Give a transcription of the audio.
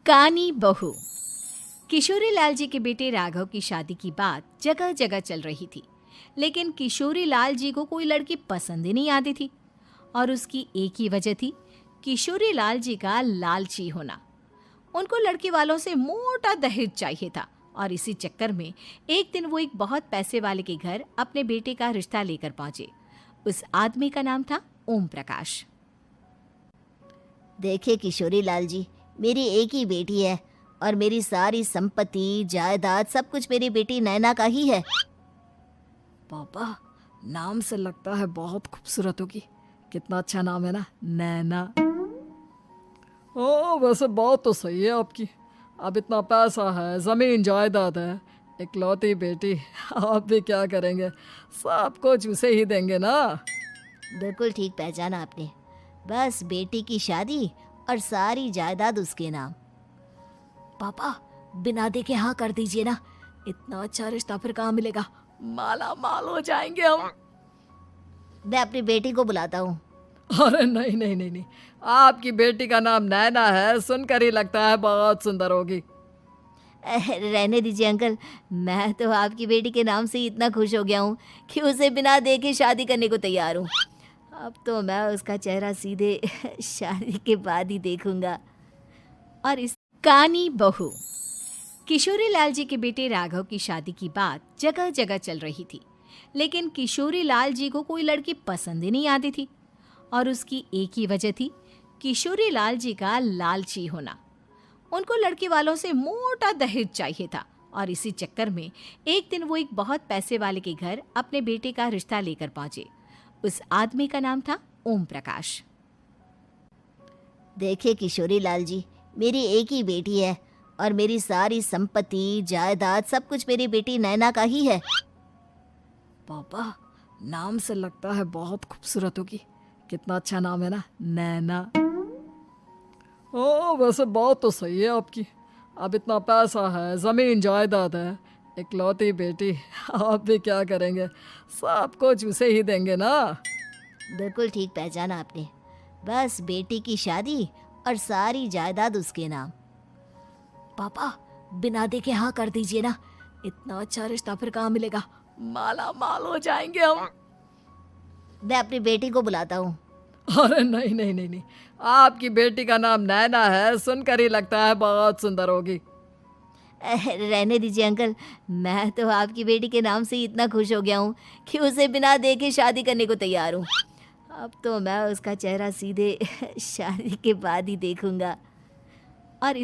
कानी बहू। किशोरी लाल जी के बेटे राघव की शादी की बात जगह जगह चल रही थी, लेकिन किशोरी लाल जी को कोई लड़की पसंद ही नहीं आती थी। और उसकी एक ही वजह थी, किशोरी लाल जी का लालची होना। उनको लड़की वालों से मोटा दहेज चाहिए था और इसी चक्कर में एक दिन वो एक बहुत पैसे वाले के घर अपने बेटे का रिश्ता लेकर पहुंचे। उस आदमी का नाम था ओम प्रकाश। देखिए किशोरी लाल जी, मेरी एक ही बेटी है और मेरी सारी संपत्ति जायदाद सब कुछ मेरी बेटी नैना का ही है। पापा, नाम से लगता है बहुत खूबसूरत होगी। कितना अच्छा नाम है ना, नैना। ओ, वैसे बात तो सही है आपकी। अब इतना पैसा है, ज़मीन जायदाद है, इकलौती बेटी, आप भी क्या करेंगे? सब कुछ उसे ही देंगे ना। बिल्कुल ठीक पहचाना आपने। बस बेटी की शादी और सारी जायदाद उसके नाम। पापा, बिना देखे हाँ कर दीजिए ना। इतना अच्छा रिश्ता फिर कहाँ मिलेगा? माला माल हो जाएंगे हम। मैं अपनी बेटी को बुलाता हूँ। अरे नहीं नहीं नहीं नहीं, आपकी बेटी का नाम नैना है, सुनकर ही लगता है बहुत सुंदर होगी। रहने दीजिए अंकल, मैं तो आपकी बेटी के नाम से ही इतना खुश हो गया हूँ कि उसे बिना देखे शादी करने को तैयार हूँ। अब तो मैं उसका चेहरा सीधे शादी के बाद ही देखूंगा। और इस कानी बहू। किशोरी लाल जी के बेटे राघव की शादी की बात जगह जगह चल रही थी, लेकिन किशोरी लाल जी को कोई लड़की पसंद ही नहीं आती थी। और उसकी एक ही वजह थी, किशोरी लाल जी का लालची होना। उनको लड़की वालों से मोटा दहेज चाहिए था और इसी चक्कर में एक दिन वो एक बहुत पैसे वाले के घर अपने बेटे का रिश्ता लेकर पहुंचे। उस आदमी का नाम था ओम प्रकाश। देखिए किशोरी लाल जी, मेरी एक ही बेटी है और मेरी सारी संपत्ति जायदाद सब कुछ मेरी बेटी नैना का ही है। पापा, नाम से लगता है बहुत खूबसूरत होगी। कितना अच्छा नाम है ना, नैना। ओ, वैसे बात तो सही है आपकी। अब इतना पैसा है, ज़मीन जायदाद है, इकलौती बेटी, आप भी क्या करेंगे? सब कुछ उसे ही देंगे ना। बिल्कुल ठीक पहचाना आपने। बस बेटी की शादी और सारी जायदाद उसके नाम। पापा, बिना देखे हाँ कर दीजिए ना। इतना अच्छा रिश्ता फिर कहाँ मिलेगा? माला माल हो जाएंगे हम। मैं अपनी बेटी को बुलाता हूँ। अरे नहीं नहीं नहीं नहीं, आपकी बेटी का नाम नैना है, सुनकर ही लगता है बहुत सुंदर होगी। रहने दीजिए अंकल, मैं तो आपकी बेटी के नाम से ही इतना खुश हो गया हूँ कि उसे बिना देखे शादी करने को तैयार हूँ। अब तो मैं उसका चेहरा सीधे शादी के बाद ही देखूंगा। और इस